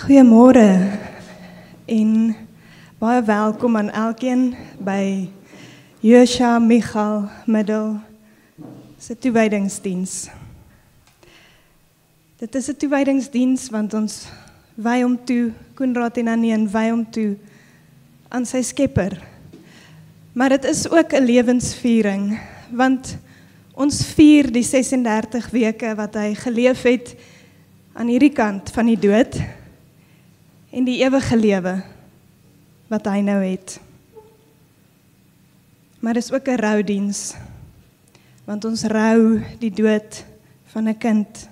Goeiemôre en baie welkom aan elkeen by Joshua Michal Middel se toewydingsdiens. Dit is 'n toewydingsdiens want ons wy hom toe, Koenraad en Annie wy hom toe aan sy Skepper. Maar dit is ook 'n lewensviering want ons vier die 36 weke wat hy geleef het aan hierdie kant van die dood en die ewige lewe wat hy nou het. Maar dis ook 'n roudiens, want ons rou die dood van 'n kind,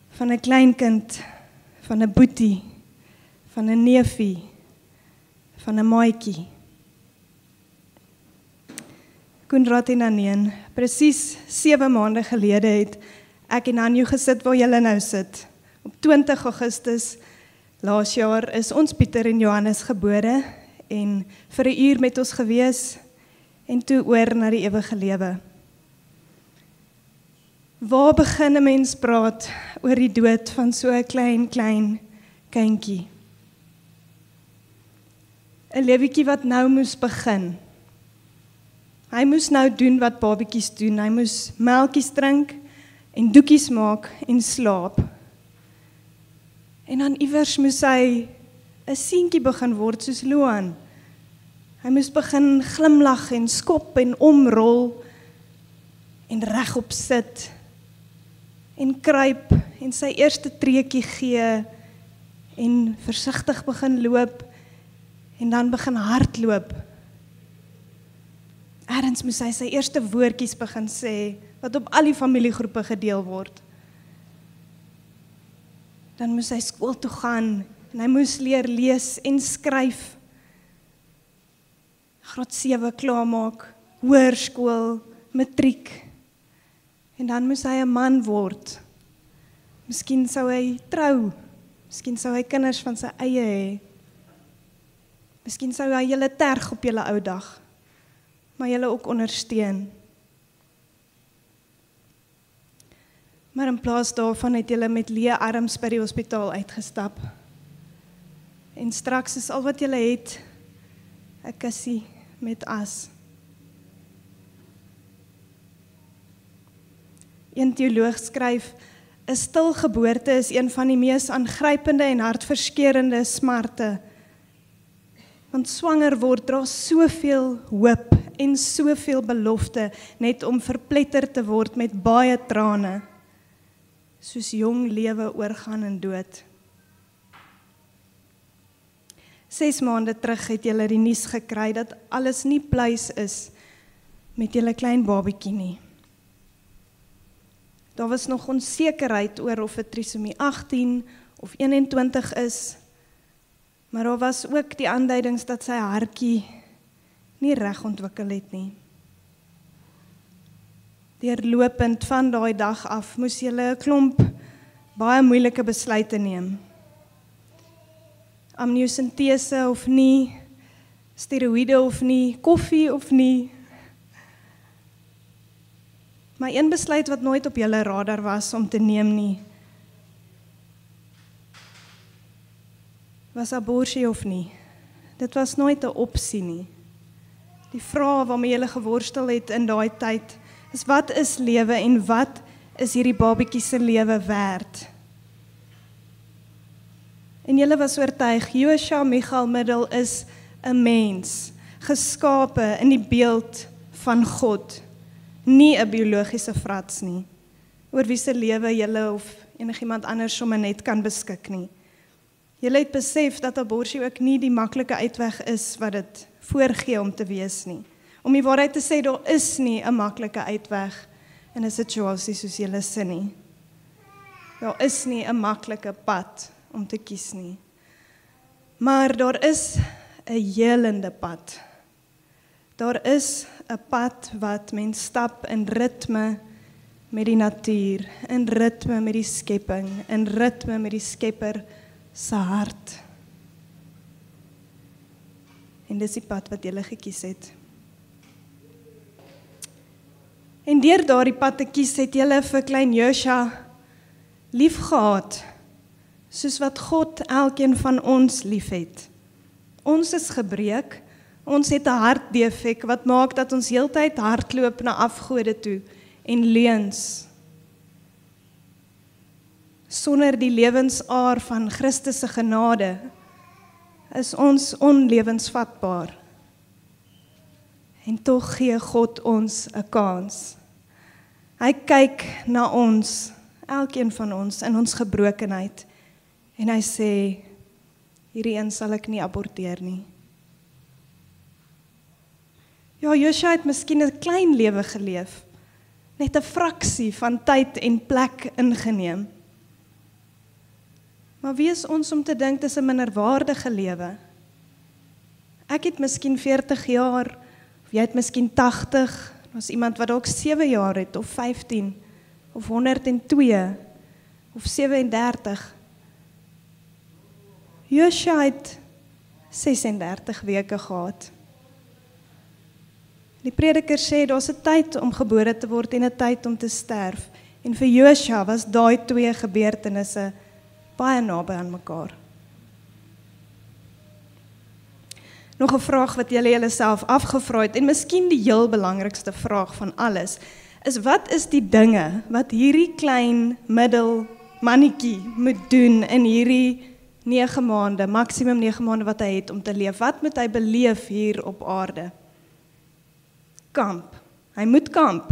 van 'n kleinkind, van 'n boetie, van 'n neefie, van 'n maatjie. Koenraad en Annie, presies 7 maande gelede het ek en Anju gesit waar julle nou sit. Op 20 Augustus laas jaar is ons Pieter en Johannes gebore en vir 'n uur met ons gewees en toe oor na die ewige lewe. Waar begin 'n mens praat oor die dood van so 'n klein kindjie? 'n Lewetjie wat nou moes begin. Hy moes nou doen wat babatjies doen. Hy moes melkies drink en doekies maak en slaap. En dan iewers moes hy 'n seentjie begin word soos Loan. Hy moes begin glimlag en skop en omrol en regop sit en kruip en sy eerste treetjie gee en versigtig begin loop en dan begin hardloop. Ergens moes hy sy eerste woordjies begin sê wat op al die familiegroepe gedeel word. Dan moes hy skool toe gaan en hy moes leer lees en skryf. Graad 7 klaarmaak, hoërskool, matriek. En dan moes hy 'n man word. Miskien sou hy trou, miskien sou hy kinders van sy eie hê. Miskien sou hy julle terg op julle ou dag, maar julle ook ondersteun. Maar in plaas daarvan het julle met leë arms by die hospitaal uitgestap. En straks is al wat julle het 'n kussie met as. Een teoloog skryf: 'n stilgeboorte is een van die mees aangrypende en hartverskeurende smarte. Want swanger word dra soveel hoop en soveel belofte net om verpletter te word met baie trane. Soos jong lewe oorgaan in dood. 6 maande terug het julle die nuus gekry dat alles nie pleis is met julle klein babatjie nie. Daar was nog onsekerheid oor of dit trisomie 18 of 21 is, maar daar was ook die aanduidings dat sy hartjie nie reg ontwikkel het nie. Deurlopend van daai dag af moes julle 'n klomp baie moeilike besluite neem. Amniosintese of nie, steroïde of nie, koffie of nie. Maar een besluit wat nooit op julle radar was om te neem nie, was abortus of nie. Dit was nooit 'n opsie nie. Die vraag waarmee julle geworstel het in daai tyd is: wat is lewe en wat is hierdie babatjie se lewe werd? En julle was oortuig, Joshua Michal Middel is 'n mens, geskape in die beeld van God, nie 'n biologiese frats nie, oor wie se lewe julle of enigiemand anders sommer net kan beskik nie. Julle het besef dat abortus ook nie die maklike uitweg is wat dit voorgee om te wees nie. Om die waarheid te sê, daar is nie 'n maklike uitweg in 'n situasie soos julle sin nie. Daar is nie 'n maklike pad om te kies nie. Maar daar is 'n helende pad. Daar is 'n pad wat mens stap in ritme met die natuur, in ritme met die skepping, in ritme met die Skepper se hart. En dis die pad wat julle gekies het. En deur daardie pad te kies het julle vir klein Joshua lief gehad, soos wat God elkeen van ons liefhet. Ons is gebreek, ons het 'n hartdefek wat maak dat ons heeltyd hardloop na afgode toe en leuns. Sonder die lewensaar van Christus se genade is ons onlewensvatbaar. En tog gee God ons 'n kans. Hy kyk na ons, elkeen van ons, in ons gebrokenheid, en hy sê, hierdie een sal ek nie aborteer nie. Ja, Joshua het miskien 'n klein lewe geleef, net 'n fraksie van tyd en plek ingeneem. Maar wie is ons om te dink dis 'n minderwaardige lewe? Ek het miskien 40 jaar, of jy het miskien 80, was iemand wat dalk 7 jaar het, of 15, of 102, of 37. Joshua het 36 weke gehad. Die prediker sê, daar's 'n tyd om gebore te word en 'n tyd om te sterf. En vir Joshua was daai twee gebeurtenisse baie naby aan mekaar. Nog 'n vraag wat julle julleself afgevra het, en miskien die heel belangrikste vraag van alles, is wat is die dinge wat hierdie klein middelmannetjie moet doen in hierdie 9 maande, maksimum 9 maande wat hy het om te leef? Wat moet hy beleef hier op aarde? Kamp. Hy moet kamp.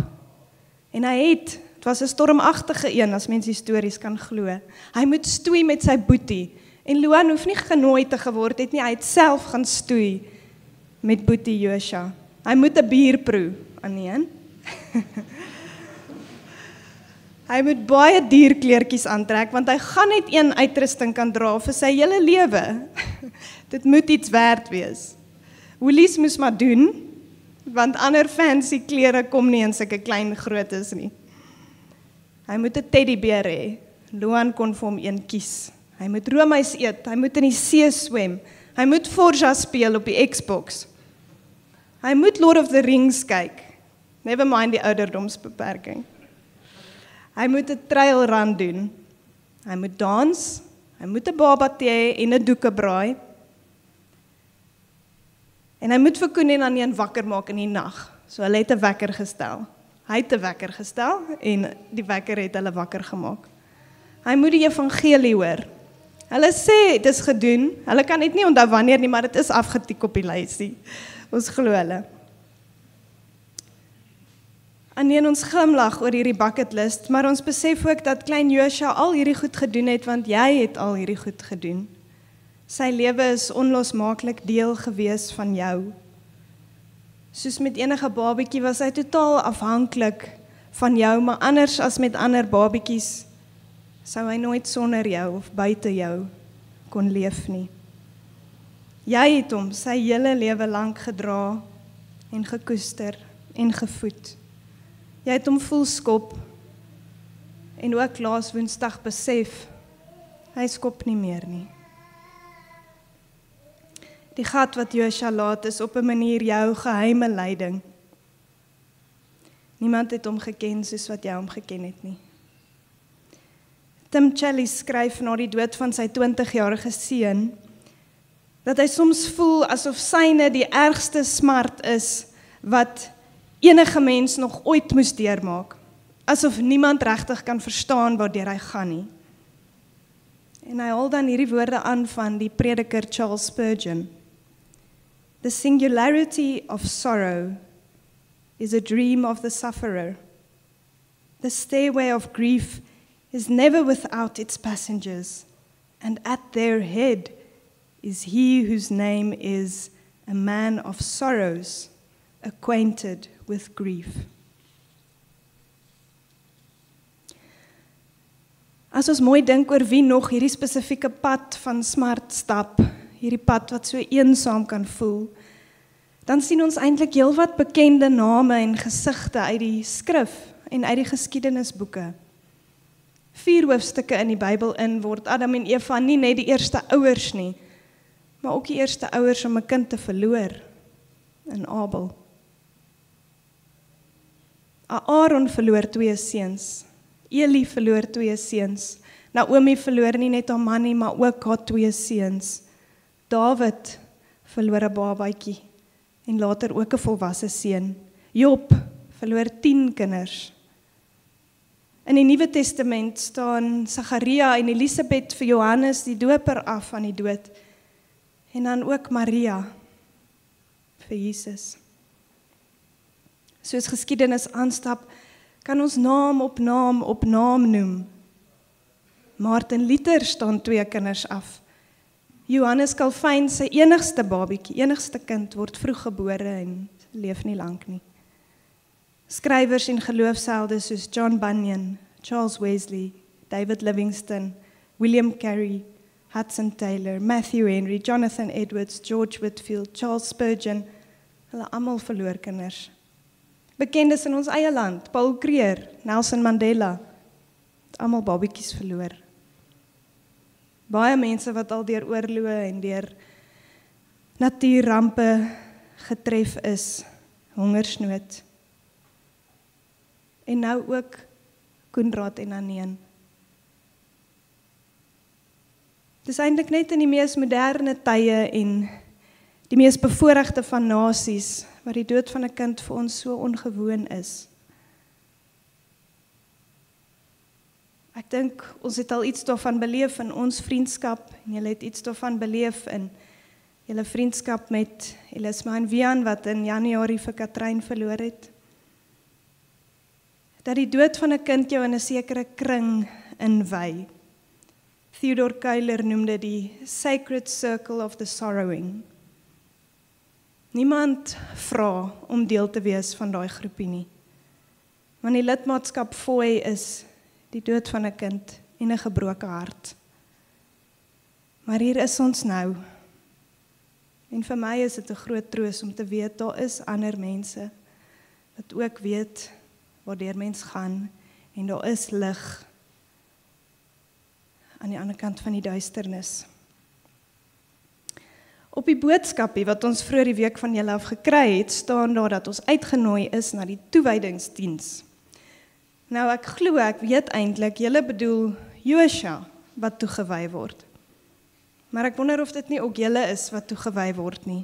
En hy het, het was 'n stormagtige een, as mens die stories kan glo. Hy moet stoei met sy boetie. En Luan hoef nie genooi te geword het nie, hy het self gaan stoei met boetie Joshua. Hy moet 'n bier proe, Aneen. Hy moet baie dierkleertjies aantrek, want hy gaan net een uitrusting kan dra vir sy hele lewe. Dit moet iets werd wees. Woolies moes maar doen, want ander fancy klere kom nie in sulke klein grootes nie. Hy moet 'n teddybeer hê. Luan kon vir hom een kies. Hy moet roomys eet, hy moet in die see swem, hy moet Forza speel op die Xbox. Hy moet Lord of the Rings kyk, never mind die ouderdomsbeperking. Hy moet 'n trail run doen, hy moet dans, hy moet 'n baba tee en 'n doekebraai, en hy moet vir Koen en Aneen wakker maak in die nag, so hulle het 'n wekker gestel. Hy het 'n wekker gestel, en die wekker het hulle wakker gemaak. Hy moet die evangelie hoor. Hulle sê, dit is gedoen, hulle kan net nie onthou wanneer nie, maar dit is afgetik op die lysie. Ons glo hulle. Aneen, ons glimlag oor hierdie bucket list, maar ons besef ook dat klein Joshua al hierdie goed gedoen het, want jy het al hierdie goed gedoen. Sy lewe is onlosmaaklik deel gewees van jou. Soos met enige babietjie was hy totaal afhanklik van jou, maar anders as met ander babietjies, sou hy nooit sonder jou of buite jou kon leef nie. Jy het hom sy hele lewe lank gedra en gekoester en gevoed. Jy het hom voel skop en ook laas Woensdag besef, hy skop nie meer nie. Die gat wat Joshua laat is op 'n manier jou geheime leiding. Niemand het hom geken soos wat jy hom geken het nie. Tim Challies skryf na die dood van sy 20-jarige seun, dat hy soms voel asof syne die ergste smart is, wat enige mens nog ooit moes deurmaak, asof niemand regtig kan verstaan waardeur hy gaan nie. En hy haal dan hierdie woorde aan van die prediker Charles Spurgeon. The singularity of sorrow is a dream of the sufferer. The stairway of grief is never without its passengers, and at their head is he whose name is a man of sorrows, acquainted with grief. As ons mooi dink oor wie nog hierdie spesifieke pad van smart stap, hierdie pad wat so eensaam kan voel, dan sien ons eintlik heelwat bekende name en gesigte uit die skrif en uit die geskiedenisboeke. 4 hoofstukke in die Bybel in word Adam en Eva nie net die eerste ouers nie, maar ook die eerste ouers om 'n kind te verloor, in Abel. Aaron verloor 2 seuns, Eli verloor 2 seuns, Naomi verloor nie net haar man nie, maar ook haar 2 seuns. Dawid verloor 'n babatjie en later ook 'n volwasse seun. Job verloor 10 kinders. In die Nuwe Testament staan Sagaria en Elisabeth vir Johannes die doper af aan die dood. En dan ook Maria vir Jesus. Soos geskiedenis aanstap, kan ons naam op naam op naam noem. Martin Luther staan 2 kinders af. Johannes Calvin, sy enigste babietjie, enigste kind, word vroeg gebore en leef nie lank nie. Skrywers en geloofsheldes soos John Bunyan, Charles Wesley, David Livingstone, William Carey, Hudson Taylor, Matthew Henry, Jonathan Edwards, George Whitefield, Charles Spurgeon, hulle almal verloor kinders. Bekendes in ons eie land, Paul Creer, Nelson Mandela, almal babietjies verloor. Baie mense wat al deur oorloë en deur natuurrampe getref is, hongersnood. En nou ook Koenraad en Aneen. Dis eintlik net in die mees moderne tye en die mees bevoorregte van nasies waar die dood van 'n kind vir ons so ongewoon is. Ek dink ons het al iets daarvan beleef in ons vriendskap en julle het iets daarvan beleef in julle vriendskap met Elisma en Wian wat in Januarie vir Katrijn verloor het. Dat die dood van 'n kind jou in 'n sekere kring inwy. Theodore Cuyler noem dit die sacred circle of the sorrowing. Niemand vra om deel te wees van daai groepie nie. Want die lidmaatskap fooi is die dood van 'n kind en 'n gebroke hart. Maar hier is ons nou. En vir my is dit 'n groot troos om te weet daar is ander mense wat ook weet waardeur mens gaan en daar is lig aan die ander kant van die duisternis. Op die boodskapie wat ons vroeër die week van julle af gekry het, staan daar dat ons uitgenooi is na die toewydingsdiens. Nou ek glo, ek weet eintlik, julle bedoel Josua wat toegewy word. Maar ek wonder of dit nie ook julle is wat toegewy word nie.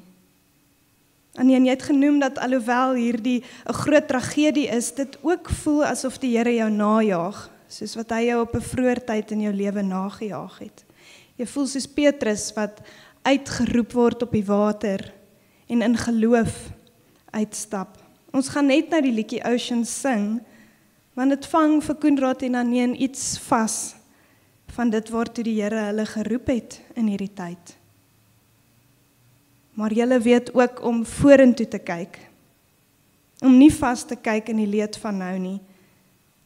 En jy het genoem dat alhoewel hierdie 'n groot tragedie is, dit ook voel asof die Here jou najaag, soos wat hy jou op 'n vroeër tyd in jou lewe nagejaag het. Jy voel soos Petrus wat uitgeroep word op die water en in geloof uitstap. Ons gaan net nou die liedjie Ocean sing, want dit vang vir Koenraad en Aneen iets vas van dit waartoe die Here hulle geroep het in hierdie tyd. Maar julle weet ook om vorentoe te kyk, om nie vas te kyk in die leed van nou nie,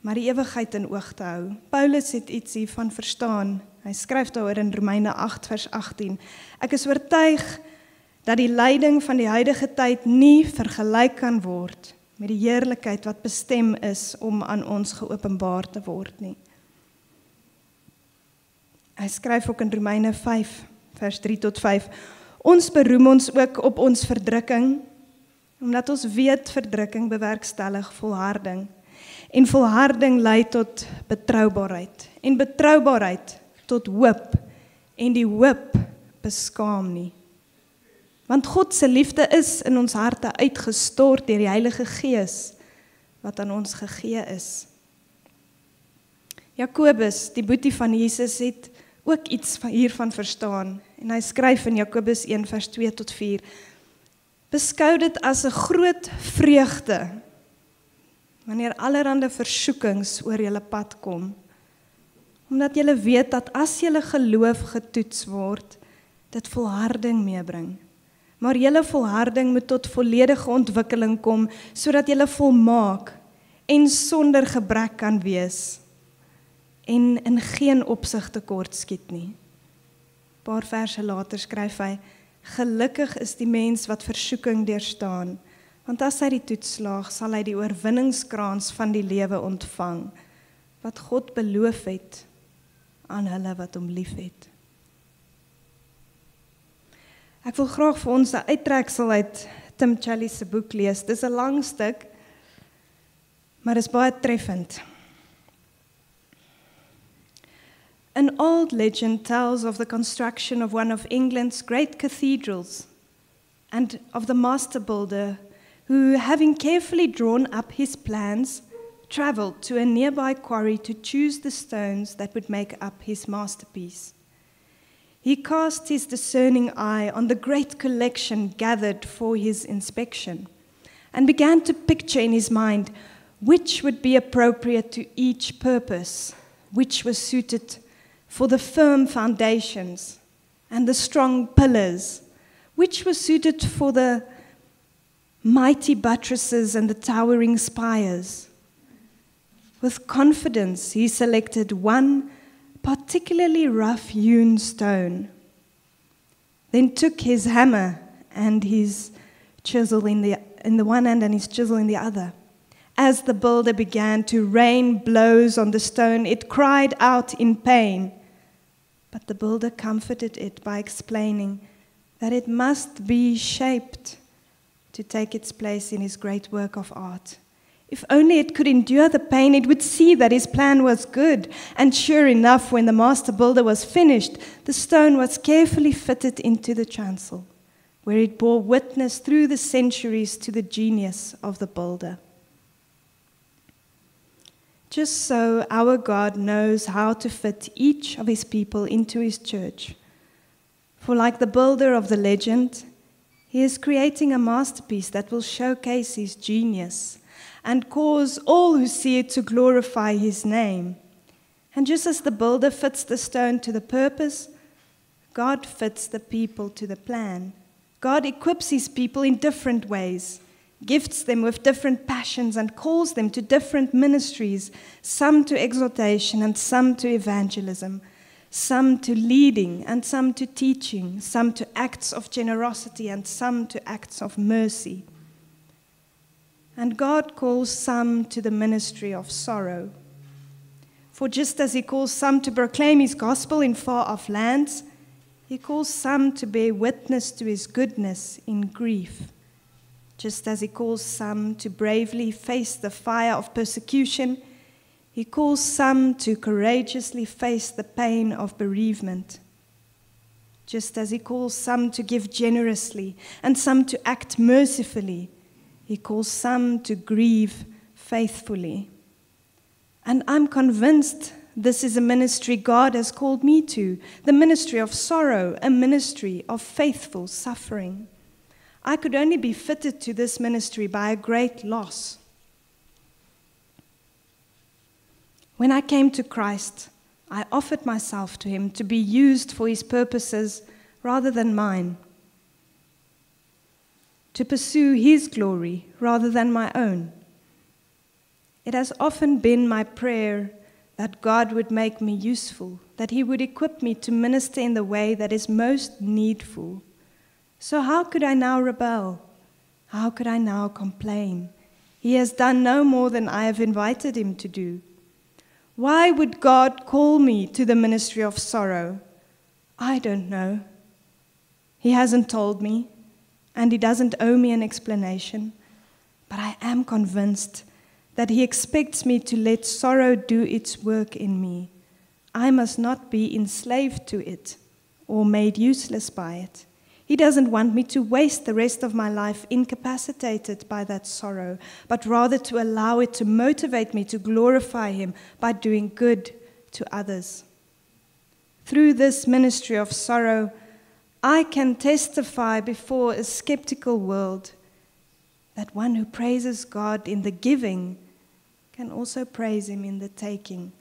maar die ewigheid in oog te hou. Paulus het iets hiervan verstaan. Hy skryf daaroor in Romeine 8 vers 18. Ek is oortuig dat die lyding van die huidige tyd nie vergelyk kan word met die heerlikheid wat bestem is om aan ons geopenbaar te word nie. Hy skryf ook in Romeine 5 vers 3 tot 5. Ons beroem ons ook op ons verdrukking, omdat ons weet verdrukking bewerkstellig volharding. En volharding lei tot betroubaarheid. En betroubaarheid tot hoop. En die hoop beskaam nie. Want God se liefde is in ons harte uitgestort deur die Heilige Gees wat aan ons gegee is. Jakobus, die boetie van Jesus, het ook iets hiervan verstaan. En hy skryf in Jakobus 1 vers 2 tot 4. Beskou dit as 'n groot vreugde wanneer allerhande versoekings oor julle pad kom. Omdat julle weet dat as julle geloof getoets word, dit volharding meebring. Maar julle volharding moet tot volledige ontwikkeling kom, sodat julle volmaak en sonder gebrek kan wees en in geen opsig tekort skiet nie. 'n Paar verse later skryf hy, gelukkig is die mens wat versoeking deurstaan, want as hy die toets slaag, sal hy die oorwinningskrans van die lewe ontvang, wat God beloof het aan hulle wat hom liefhet. Ek wil graag vir ons 'n uittreksel uit Tim Challies se boek lees. Dis 'n lang stuk, maar is baie treffend. An old legend tells of the construction of one of England's great cathedrals and of the master builder who, having carefully drawn up his plans, traveled to a nearby quarry to choose the stones that would make up his masterpiece. He cast his discerning eye on the great collection gathered for his inspection and began to picture in his mind which would be appropriate to each purpose, which was suited for the firm foundations and the strong pillars, which was suited for the mighty buttresses and the towering spires. With confidence, he selected one particularly rough-hewn stone, then took his hammer and his chisel in the one hand and his chisel in the other. As the builder began to rain blows on the stone, it cried out in pain. But the builder comforted it by explaining that it must be shaped to take its place in his great work of art. If only it could endure the pain, it would see that his plan was good. And sure enough, when the master builder was finished, the stone was carefully fitted into the chancel, where it bore witness through the centuries to the genius of the builder. Just so our God knows how to fit each of his people into his church. For like the builder of the legend, he is creating a masterpiece that will showcase his genius and cause all who see it to glorify his name. And just as the builder fits the stone to the purpose, God fits the people to the plan. God equips his people in different ways, gifts them with different passions, and calls them to different ministries, some to exhortation and some to evangelism, some to leading and some to teaching, some to acts of generosity and some to acts of mercy. And God calls some to the ministry of sorrow. For just as he calls some to proclaim his gospel in far-off lands, he calls some to bear witness to his goodness in grief. Just as he calls some to bravely face the fire of persecution, he calls some to courageously face the pain of bereavement. Just as he calls some to give generously and some to act mercifully, he calls some to grieve faithfully. And I'm convinced this is a ministry God has called me to, the ministry of sorrow, a ministry of faithful suffering. I could only be fitted to this ministry by a great loss. When I came to Christ, I offered myself to him to be used for his purposes rather than mine, to pursue his glory rather than my own. It has often been my prayer that God would make me useful, that he would equip me to minister in the way that is most needful. So how could I now rebel? How could I now complain? He has done no more than I have invited him to do. Why would God call me to the ministry of sorrow? I don't know. He hasn't told me, and he doesn't owe me an explanation. But I am convinced that he expects me to let sorrow do its work in me. I must not be enslaved to it or made useless by it. He doesn't want me to waste the rest of my life incapacitated by that sorrow, but rather to allow it to motivate me to glorify him by doing good to others. Through this ministry of sorrow, I can testify before a skeptical world that one who praises God in the giving can also praise him in the taking.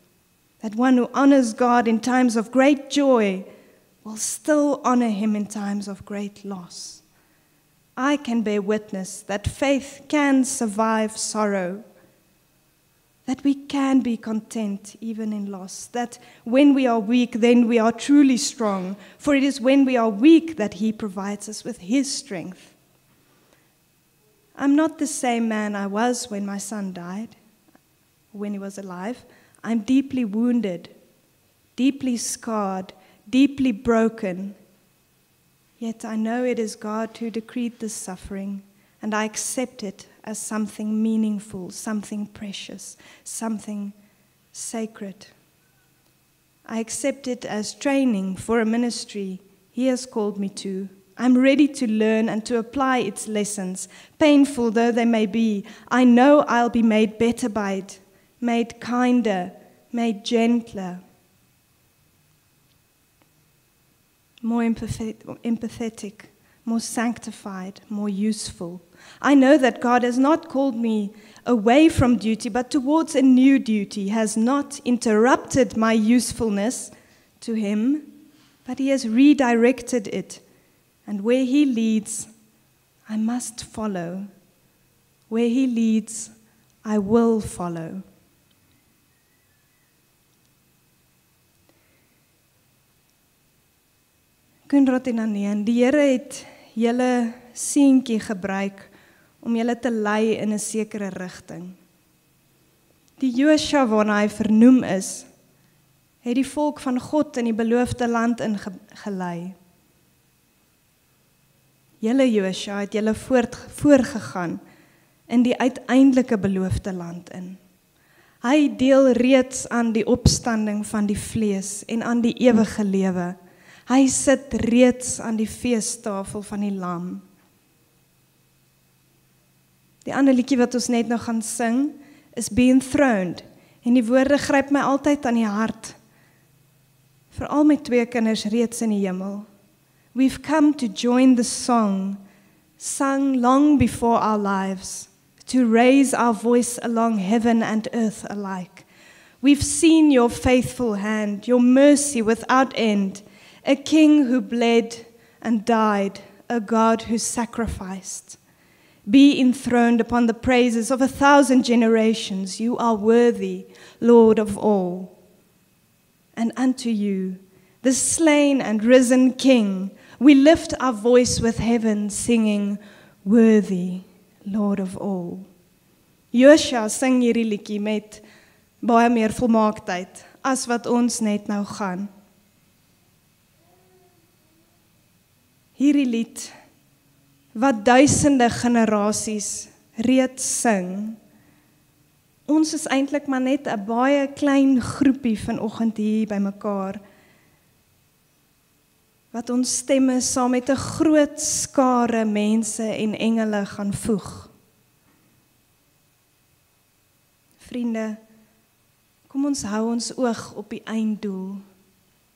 That one who honors God in times of great joy will still honor him in times of great loss. I can bear witness that faith can survive sorrow, that we can be content even in loss, that when we are weak, then we are truly strong, for it is when we are weak that he provides us with his strength. I'm not the same man I was when my son died, when he was alive. I'm deeply wounded, deeply scarred, deeply broken. Yet I know it is God who decreed this suffering, and I accept it as something meaningful, something precious, something sacred. I accept it as training for a ministry He has called me to. I'm ready to learn and to apply its lessons, painful though they may be. I know I'll be made better by it, made kinder, made gentler, more empathetic, more sanctified, more useful. I know that God has not called me away from duty, but towards a new duty, has not interrupted my usefulness to Him, but He has redirected it. And where He leads, I must follow. Where He leads, I will follow. Koenraad en Aneen, die Here het julle seentjie gebruik om julle te lei in 'n sekere rigting. Die Josua waarna hy vernoem is, het die volk van God in die beloofde land ingelei. Julle Josua het julle voorgegaan in die uiteindelike beloofde land in. Hy deel reeds aan die opstanding van die vlees en aan die ewige lewe. Hy sit reeds aan die feestafel van die lam. Die ander liedjie wat ons net nou gaan sing, is Be Enthroned. En die woorde gryp my altyd aan die hart. Veral met 2 kinders reeds in die hemel. We've come to join the song, sung long before our lives, to raise our voice along heaven and earth alike. We've seen your faithful hand, your mercy without end, a king who bled and died, a God who sacrificed. Be enthroned upon the praises of 1,000 generations. You are worthy, Lord of all. And unto you, the slain and risen King, we lift our voice with heaven, singing, Worthy, Lord of all. Josua sing hierdie liedjie met baie meer volmaaktheid as wat ons net nou gaan. Hierdie lied wat duisende generasies reeds sing. Ons is eintlik maar net 'n baie klein groepie vanoggend hier bymekaar wat ons stemme saam met 'n groot skare mense en engele gaan voeg. Vriende, kom ons hou ons oog op die einddoel.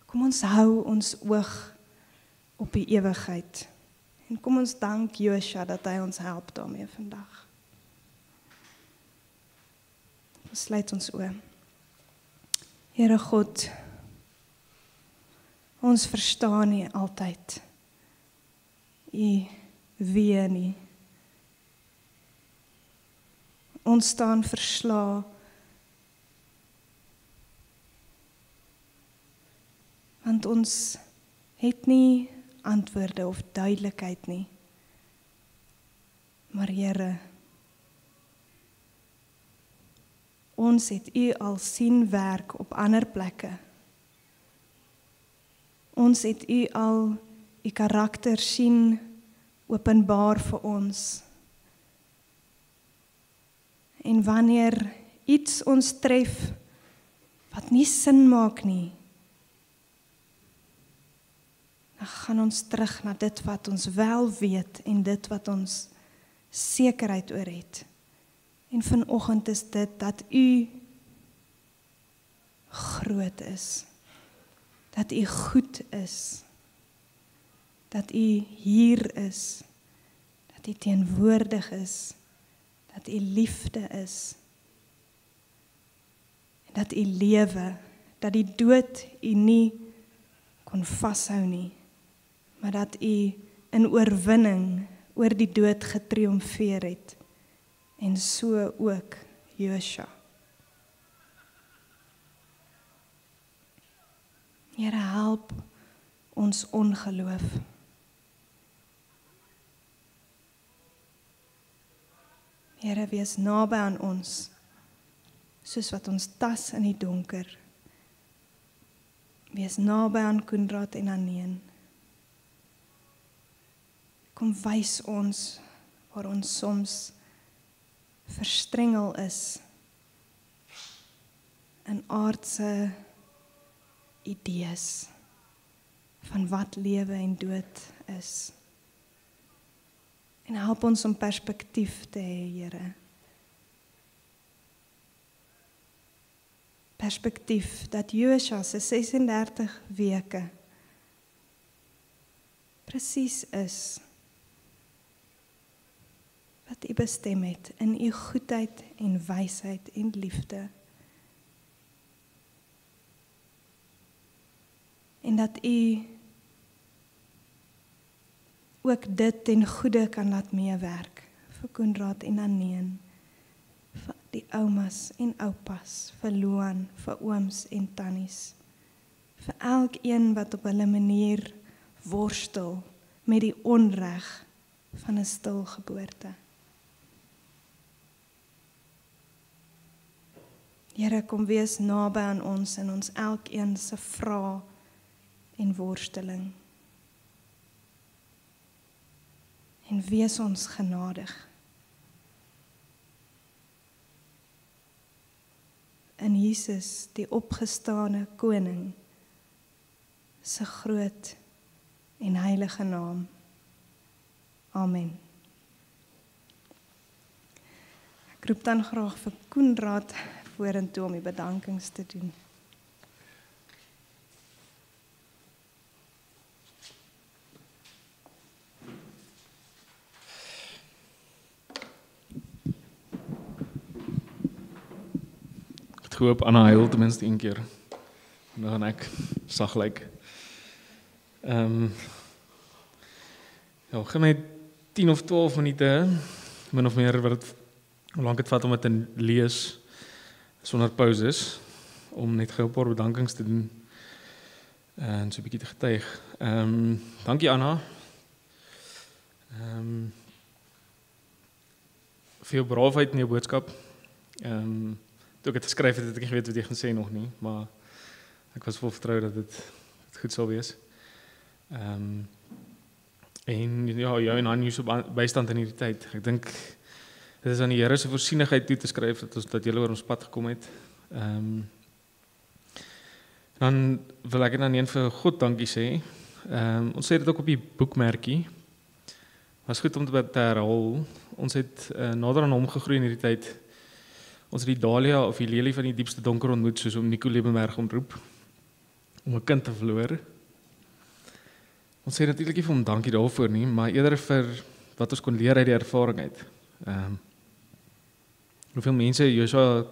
Kom ons hou ons oog op die ewigheid. En kom ons dank Josua dat hy ons help daarmee vandag. Ons sluit ons oë. Here God, ons verstaan nie altyd U wie nie. Ons staan verslae. Want ons het nie antwoorde of duidelikheid nie. Maar Here, ons het U al sien werk op ander plekke. Ons het U al U karakter sien openbaar vir ons. En wanneer iets ons tref wat nie sin maak nie, dan gaan ons terug na dit wat ons wel weet en dit wat ons sekerheid oor het. En vanoggend is dit dat U groot is, dat U goed is, dat U hier is, dat U teenwoordig is, dat U liefde is, en dat U lewe, dat die dood U nie kon vashou nie, maar dat U in oorwinning oor die dood getriomfeer het, en so ook Josua. Here, help ons ongeloof. Here, wees naby aan ons, soos wat ons tas in die donker. Wees naby aan Koenraad en Aneen. Kom wys ons waar ons soms verstrengel is in aardse idees van wat lewe en dood is. En help ons om perspektief te hê, Here. Perspektief dat Josua se 36 weke presies is wat U bestem het in U goedheid en wysheid en liefde. En dat U ook dit ten goeie kan laat meewerk vir Koenraad en Aneen, vir die oumas en oupas, vir Loan, vir ooms en tannies, vir elkeen wat op hulle manier worstel met die onreg van 'n stilgeboorte. Here, kom wees naby aan ons in ons elkeen se vrae en worsteling. En wees ons genadig. In Jesus, die opgestane koning, se groot en heilige naam. Amen. Ek roep dan graag vir Koenraad vorentoe om die bedankings te doen. Ek hoop Anna huil ten minste een keer. En dan gaan ek saglyk. Ja, gee my 10 of 12 minute, min of meer hoe lank het vat om dit te lees sonder pauses, om net gou 'n paar bedankings te doen en so 'n bietjie te getuig. Dankie Anna. Vir jou braafheid in jou boodskap. Toe ek het geskryf het ek nie geweet wat jy gaan sê nog nie, maar ek was vol vertrou dat dit goed sal wees. En ja, jou en Hannie so bystand in hierdie tyd. Ek dink dit is aan die Here se voorsienigheid toe te skryf dat julle oor ons pad gekom het. Dan wil ek dan vir God dankie sê. Ons sê dit ook op die boekmerkie. Was goed om te herhaal. Ons het nader aan hom gegroei in hierdie tyd. Ons het die Dahlia of die lelie van die diepste donker ontmoet, soos om Nico Lebenberg omroep, om 'n kind te verloor. Ons sê natuurlik nie vir hom dankie daarvoor nie, maar eerder vir wat ons kon leer uit die ervaring uit. Hoeveel mense Josua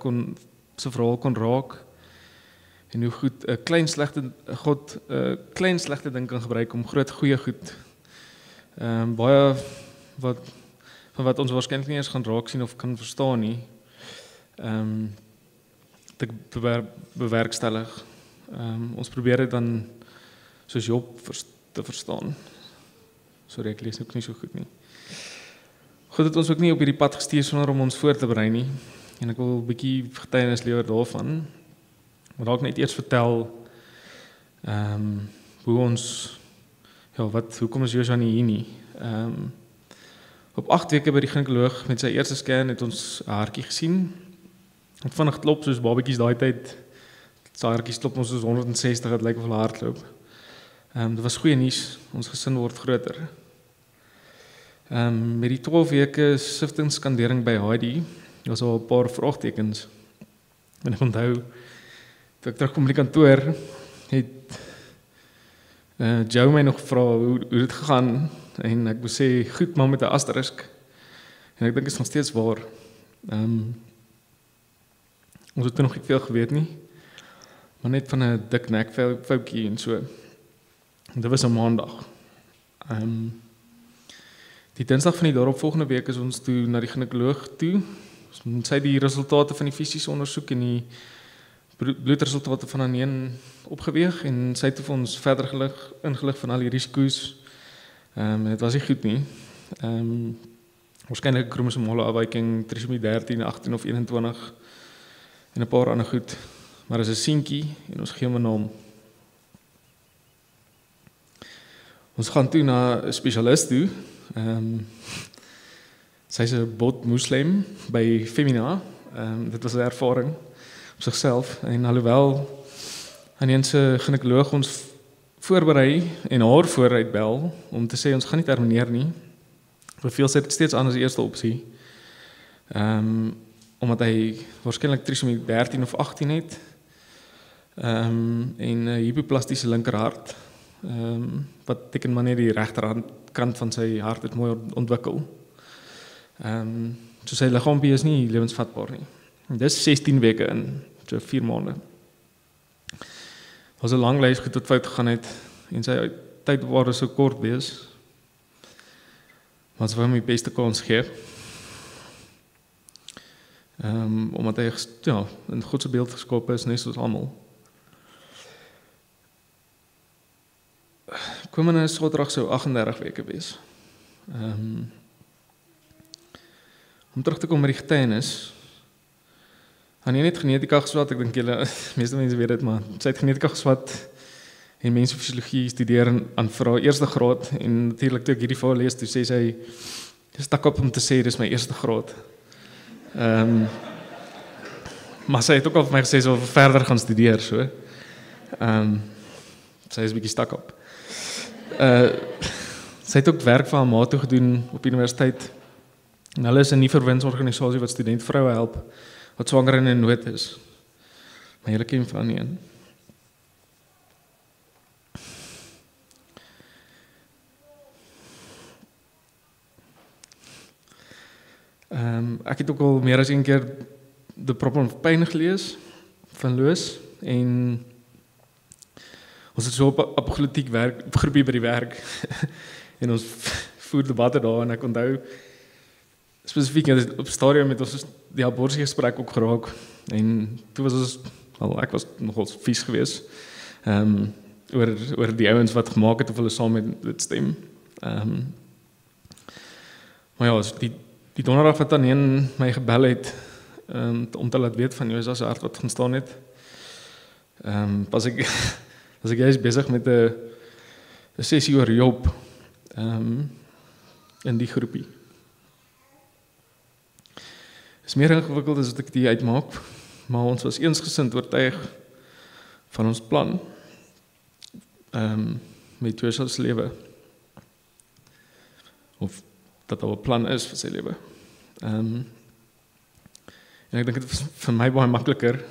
se verhaal kon raak, en hoe goed 'n God 'n klein slegte ding kan gebruik om groot goeie goed. Baie van wat ons waarskynlik nie eens gaan raak sien of kan verstaan nie, te bewerkstellig. Ons probeer dit dan soos Job te verstaan. Sorry, ek lees ook nie so goed nie. God het ons ook nie op hierdie pad gestuur sonder om ons voor te berei nie. En ek wil 'n bietjie getuienis lewer daarvan. Maar dalk net eers vertel hoe ons hoekom is Josua nie hier nie. Op 8 weke by die ginekoloog met sy eerste scan het ons 'n hartjie gesien. Het vinnig klop soos babetjies daai tyd. Sy hartjies klop ons soos 160, dit lyk of hulle hardloop. Dit was goeie nuus, ons gesin word groter. Met die 12 weke siftingskandering by Heidi, was al 'n paar vraagtekens. En ek onthou, toe ek terugkom by die kantoor, het Joe my nog gevra hoe dit gegaan, en ek moes sê, goed, maar met 'n asterisk. En ek dink is nog steeds waar. Ons het nog nie veel geweet nie, maar net van 'n dik nekfoutjie en so. En dit was 'n maandag. Die dinsdag van die daaropvolgende week is ons toe na die ginekoloog toe. Sy het die resultate van die fisiese ondersoek en die bloedresultate van Aneen opgeweeg en sy het vir ons verder ingelig van al die risiko's. Dit was nie goed nie. Waarskynlik 'n kromosomale afwyking, trisomie 13, 18 of 21 en 'n paar ander goed. Maar as 'n seentjie en ons gee hom 'n naam. Ons gaan toe na 'n spesialis toe. Sy is 'n bot moslim by Femina. Dit was 'n ervaring op sigself en alhoewel Annie se ginekoloog ons voorberei en haar vooruit bel om te sê ons gaan nie termineer nie. Beveel sy dit steeds aan as die eerste opsie. Omdat hy waarskynlik trisomie 13 of 18 het. En 'n hypoplastiese linkerhart. Wat beteken maar net die regterkant van sy hart het mooi ontwikkel. So sy liggaampie is nie lewensvatbaar nie. Dis 16 weke in, so 4 maande. Was 'n lang lys goed wat fout gegaan het en sy tyd wou so kort wees. Maar sy wou my beste kans gee. Omdat hy in God se beeld geskape is, net soos almal. Komende Saterdag sou 38 weke wees. Om terug te kom by die getuienis. Annie het genetika geswat, ek dink julle meeste mense weet dit, maar sy het genetika geswat en mensfisiologie studeer aan vir haar eerste graad en natuurlik toe ek hierdie verhaal lees, toe sê sy stak op om te sê dis my eerste graad. Maar sy het ook al vir my gesê sy wil verder gaan studeer so. Sy is 'n bietjie stak op. Sy het ook werk vir haar ma toe gedoen op universiteit. En hulle is 'n nie-verwinsorganisasie wat studentvroue help wat swanger en in nood is. Maar julle ken van nie een. Ek het ook al meer as een keer The Problem of Pain gelees van Loos en ons het so op apologetiek groepie by die werk en ons voer debatte daar en ek onthou spesifiek op stadium met ons die abortusgesprek ook geraak en toe was ons, ek was nogal vies geweest oor die ouens wat gemaak het of hulle saam met dit stem. Maar ja, die donderdag wat dan een my gebel het om te laat weet van jou is as 'n hart wat gaan staan het. Was ek juist besig met 'n sessie oor Job in die groepie. Is meer ingewikkeld as wat ek die uitmaak, maar ons was eensgesind oortuig van ons plan met Joshua se lewe. Of dat daar 'n plan is vir sy lewe. En ek dink dit was vir my baie makliker.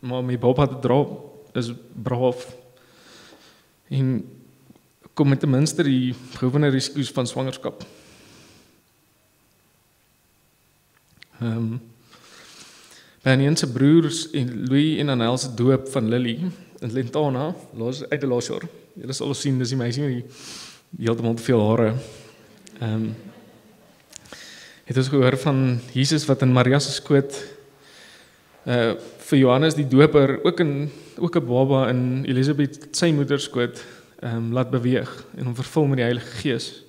Maar my baba te dra is braaf. En kom met ten minste die gewone risiko's van swangerskap. By Annie se broers en Louis en Annel se doop van Lily in Lentana, uit die laas jaar. Julle sal sien, dis die meisie met die heeltemal te veel hare. Het ons gehoor van Jesus wat in Maria se skoot vir Johannes die doper ook 'n baba in Elisabeth sy moeder skoot laat beweeg en hom vervul met die Heilige Gees.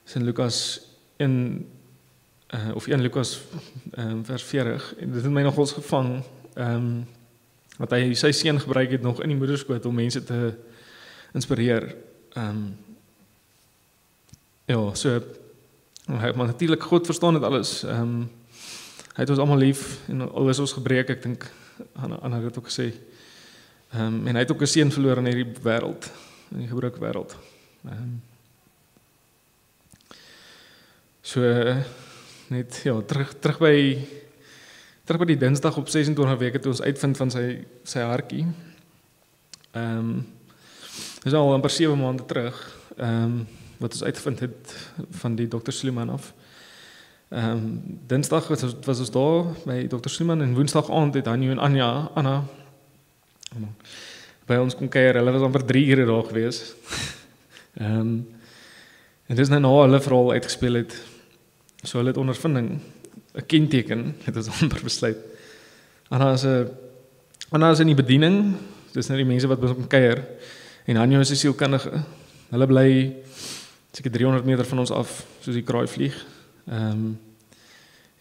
Dis in Lukas 1 Lukas vers 40 en dit het my nogals gevang dat hy sy seun gebruik het nog in die moederskoot om mense te inspireer. Maar natuurlik God verstaan dit alles. Hy het ons almal lief en al is ons gebreek, ek dink Anna het dit ook gesê. En hy het ook 'n seun verloor in hierdie wêreld, in die gebroke wêreld. Net terug by die Dinsdag op 26 weke toe ons uitvind van sy hartjie. Dis al amper 7 maande terug. Wat ons uitgevind het van die Dr. Suleiman af. Dinsdag was ons daar by Dr. Suleiman en woensdag aand het Hanjo en Anna by ons kom kuier. Hulle was amper 3 ure daar gewees. En dis nou na hulle verhaal uitgespeel het. So hulle het ondervinding, 'n kenteken, het ons amper besluit. Anna is in die bediening, dis nou die mense wat by ons kom kuier. En Hanjo is 'n sielkundige. Hulle bly seker 300 meter van ons af, soos die kraai vlieg. En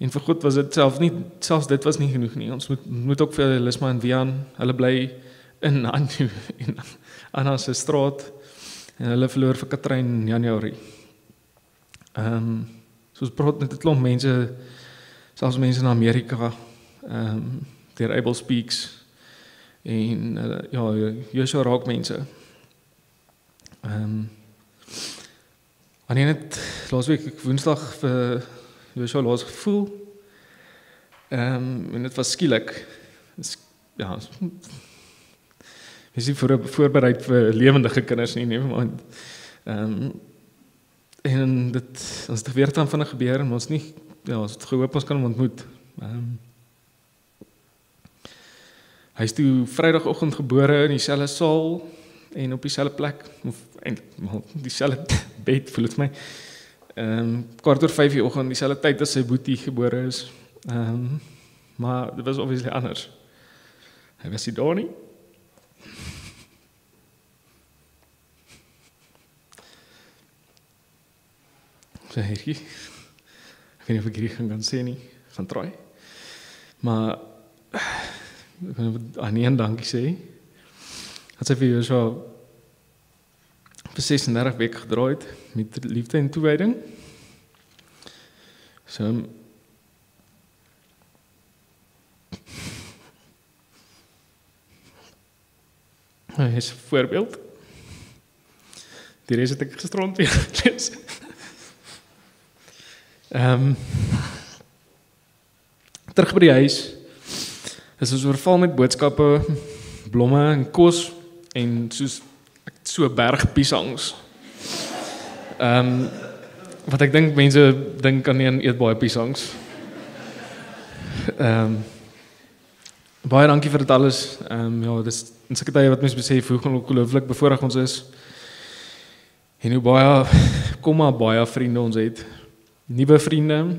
vir God was dit selfs dit was nie genoeg nie. Ons moet ook vir Lisma en Wian, hulle bly in Hanjo en Anna se straat en hulle verloor vir Katrein in Januarie. Soos praat met 'n klomp mense, selfs mense in Amerika, deur Able Speaks En ja, Joshua raak mense. Wanneer het laasweek Woensdag vir Joshua laas gevoel, en dit was skielik. Ja, is nie voorbereid vir lewendige kinders nie, maar en dit ons het weer dan vinnig gebeur en ons nie, ja, ons het gehoop ons kan hom ontmoet. Hy is toe Vrydagoggend gebore in dieselfde saal en op dieselfde plek, of dieselfde bed voel dit vir my. 4:45 die oggend, dieselfde tyd as sy boetie gebore is. Maar dit was obviously anders. Hy was nie daar nie. So hierdie, ek weet nie of ek hierdie gaan sê nie, gaan try. Maar ek kan aan een dankie sê. Dat sy vir Joshua vir 36 weke gedraai het met liefde en toewyding. So hy is 'n voorbeeld. Die res het ek gisterond weer gelees. Terug by die huis is ons oorval met boodskappe, blomme en kos en so 'n berg piesangs. Wat ek dink mense dink aan een eet baie piesangs. Baie dankie vir dit alles. Ja, dis in sulke tye wat mens besef hoe ongelooflik bevoorreg ons is. En hoe baie vriende ons het. Nuwe vriende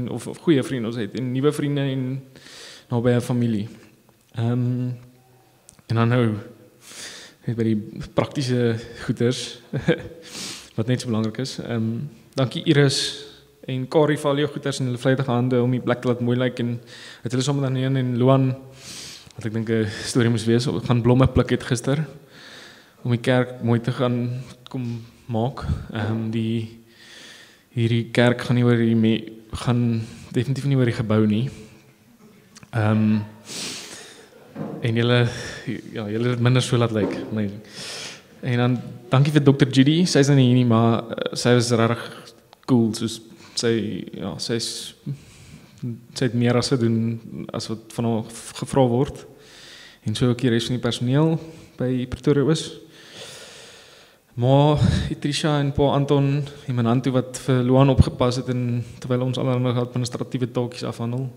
of goeie vriende ons het en nuwe vriende en nabye familie. En dan nou by die praktiese goeders wat net so belangrik is. Dankie Iris en Kari vir al jou goeders en hulle vrydige hande om die plek te laat mooi lyk en het hulle sommer dan een en Luan wat ek dink 'n storie moes wees, gaan blomme pluk het gister om die kerk mooi te gaan kom maak. Hierdie kerk gaan definitief nie oor die gebou nie. En julle het minder so laat lyk. En dan dankie vir Dr. Judy. Sy's nou nie hier nie, maar sy was regtig cool. Soos sy het meer as gedoen as wat van haar gevra word. En so ook die res van die personeel by Pretoria is. Maar Trisha en Pa Anton en Manantu wat vir Luan opgepas het en terwyl ons allerlei administratiewe taakies afhandel.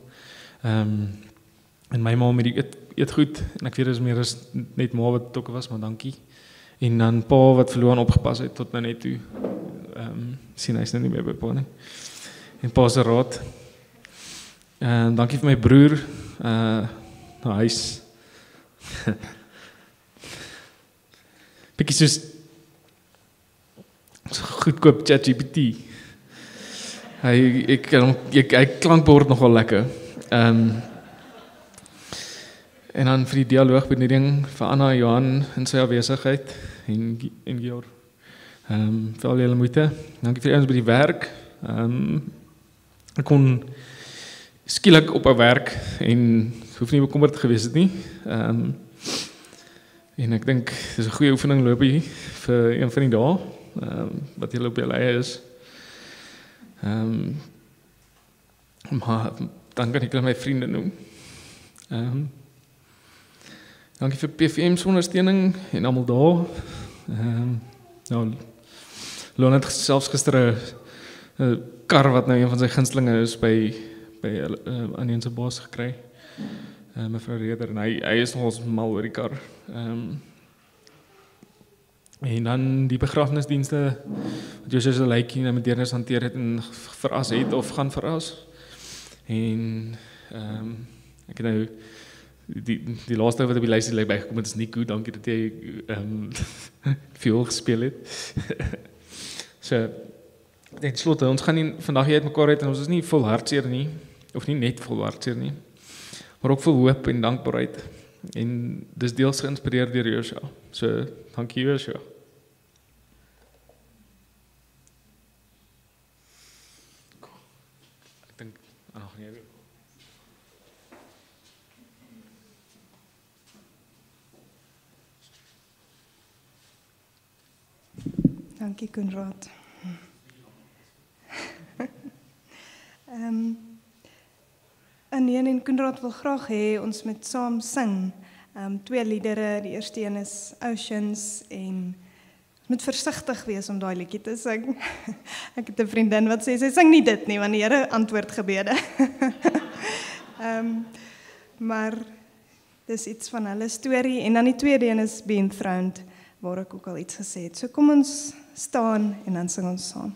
En my ma met die eetgoed en ek weet dis meer as net ma wat betrokke was, maar dankie. En dan Pa wat vir Luan opgepas het tot nou net toe. Sien hy's nou nie meer by Pa nie. En Pa se raad. En dankie vir my broer. Hy's bietjie soos goedkoop ChatGPT. Hy klankbord nogal lekker. En dan vir die dialoogbeneding vir Anna Johan in sy afwesigheid en Georg. Vir al julle moeite. Dankie vir ons by die werk. Ek kon skielik op 'n werk en hoef nie bekommerd gewees het nie. En ek dink dis 'n goeie oefening loop hier vir een van die dae. Wat julle op julle eie is. Maar dan kan ek my vriende noem. Dankie vir PFM se ondersteuning en almal daar. Nou, Lon het selfs gister 'n kar wat nou een van sy gunstelinge is by Annie se baas gekry. Mevrou Reder en hy is nogals mal oor die kar. En dan die begrafnisdienste wat jy soos 'n lykie nou met deernis hanteer het en verras het of gaan verras. En ek het nou die laaste wat op die lysie bygekom het is Nico, dankie dat jy veel gespeel het. So ten slotte, ons gaan nie vandag hier uitmekaar uit en ons is nie vol hartseer nie, of nie net vol hartseer nie, maar ook vol hoop en dankbaarheid. En dis deels geïnspireer deur Joshua. So dankie Joshua. Ek dink Dankie Konrad. Aneen en Konrad wil graag hê ons moet saam sing. 2 liedere, die eerste een is Oceans en ons moet versigtig wees om daai liedjie te sing. Ek het 'n vriendin wat sê sy sing nie dit nie want die Here antwoord gebede. Maar dis iets van hulle storie en dan die tweede een is Be Enthroned waar ek ook al iets gesê het. So kom ons staan en dan sing ons saam.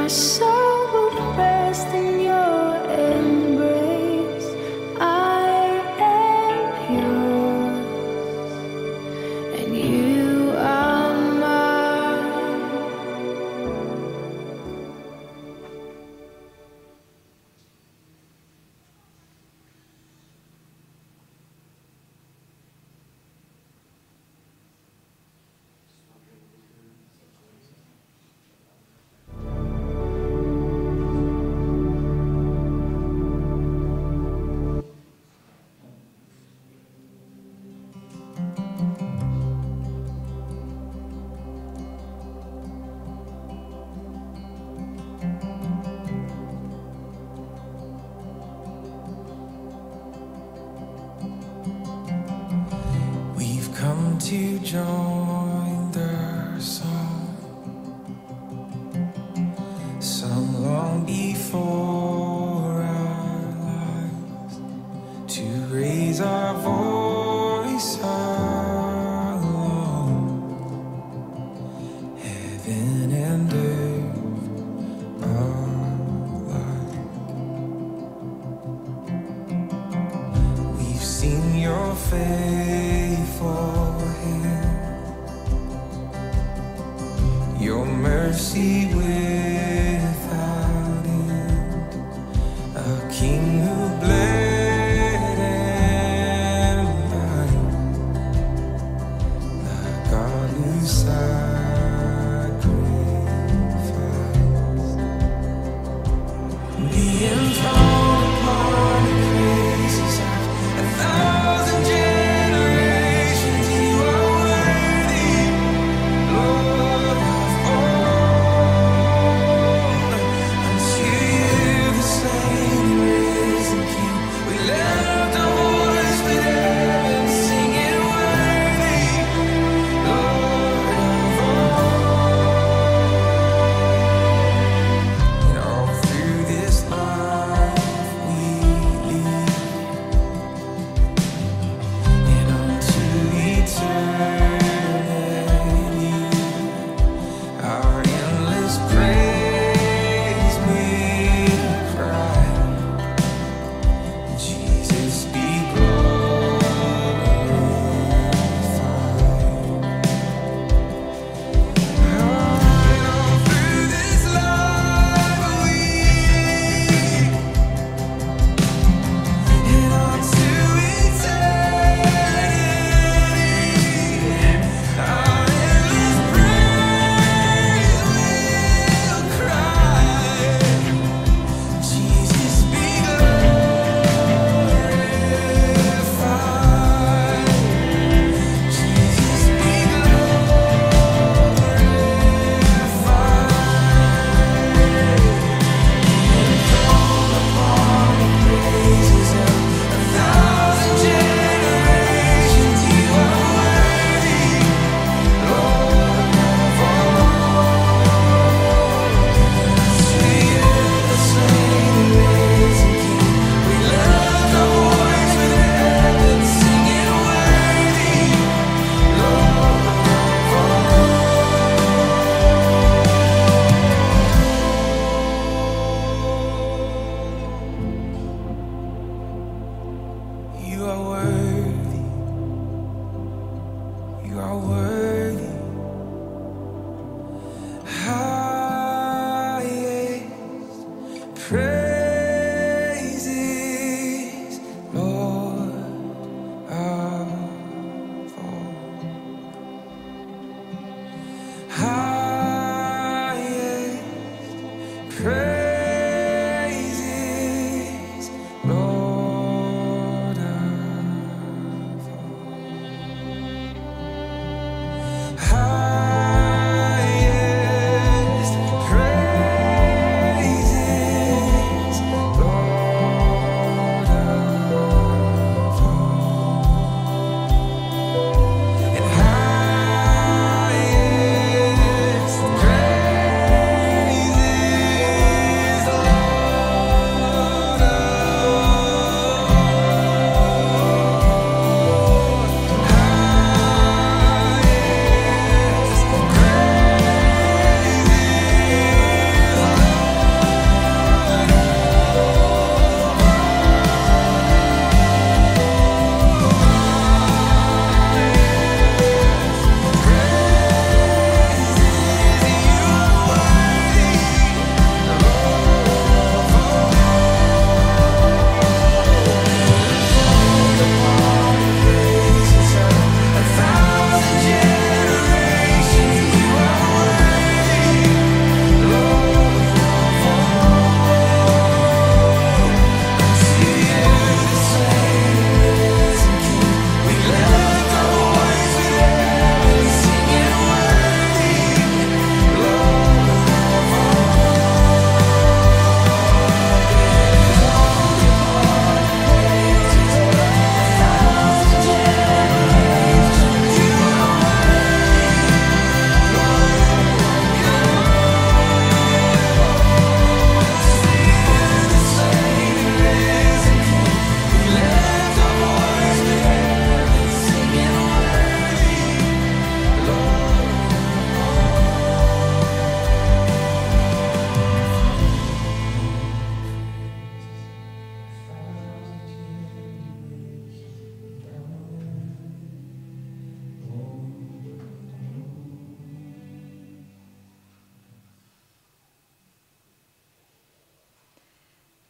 My soul will rest in your embrace. I am yours, and you are mine. We've come to join the song sung long before our lives, to raise our voice along heaven and earth alike. We've seen your faithful hand, your mercy without end, a king who bled and died, the God who sacrificed, be enthroned upon the praises of 1,000 generations. You are worthy, Lord of all.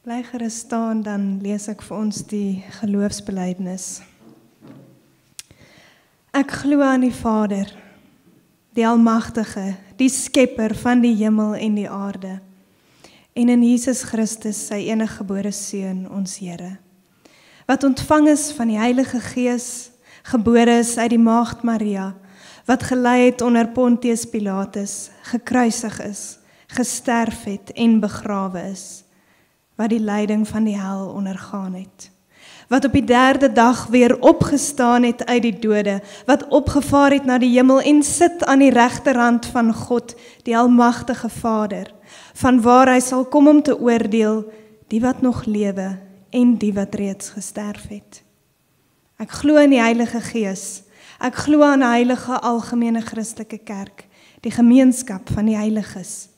Bly gerus staan, dan lees ek vir ons die geloofsbelijdenis. Ek glo aan die Vader, die Almagtige, die Skepper van die hemel en die aarde, en in Jesus Christus, sy eniggebore Seun, ons Here, wat ontvang is van die Heilige Gees, gebore is uit die Maagd Maria, wat gelei het onder Pontius Pilatus, gekruisig is, gesterf het en begrawe is, wat die lyding van die hel ondergaan het, wat op die 3de dag weer opgestaan het uit die dode, wat opgevaar het na die hemel en sit aan die regterhand van God, die Almagtige Vader, van waar hy sal kom om te oordeel, die wat nog lewe en die wat reeds gesterf het. Ek glo in die Heilige Gees, ek glo aan 'n heilige algemene Christelike kerk, die gemeenskap van die heiliges,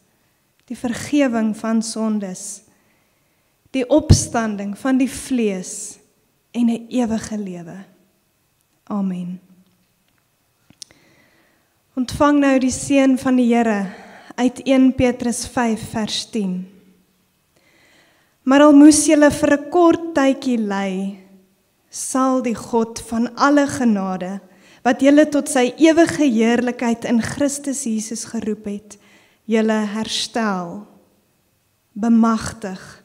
die vergewing van sondes, die opstanding van die vlees en 'n ewige lewe. Amen. Ontvang nou die seën van die Here uit 1 Petrus 5 vers 10. Maar al moes julle vir 'n kort tydjie ly, sal die God van alle genade, wat julle tot sy ewige heerlikheid in Christus Jesus geroep het, julle herstel, bemagtig,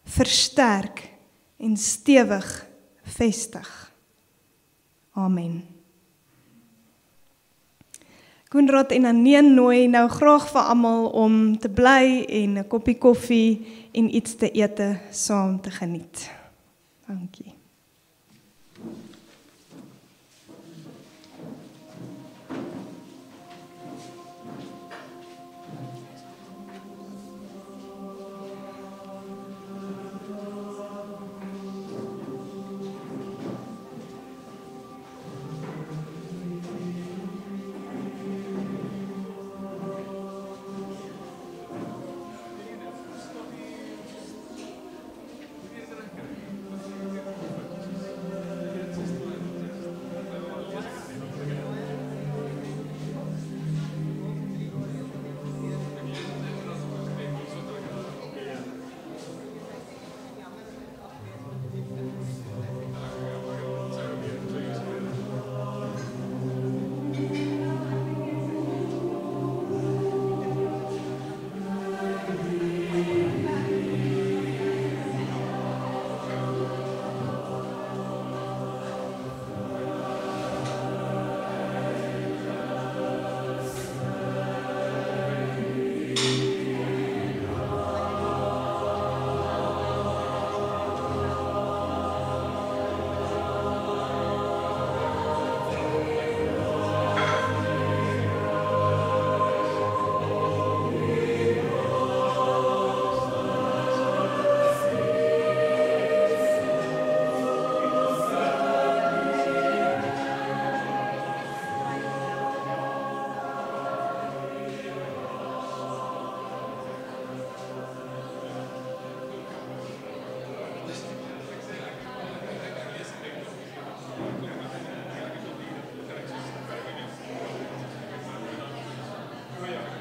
versterk en stewig vestig. Amen. Koenraad en Aneen nooi nou graag vir almal om te bly en 'n koppie koffie en iets te ete saam te geniet. Dankie. Ja.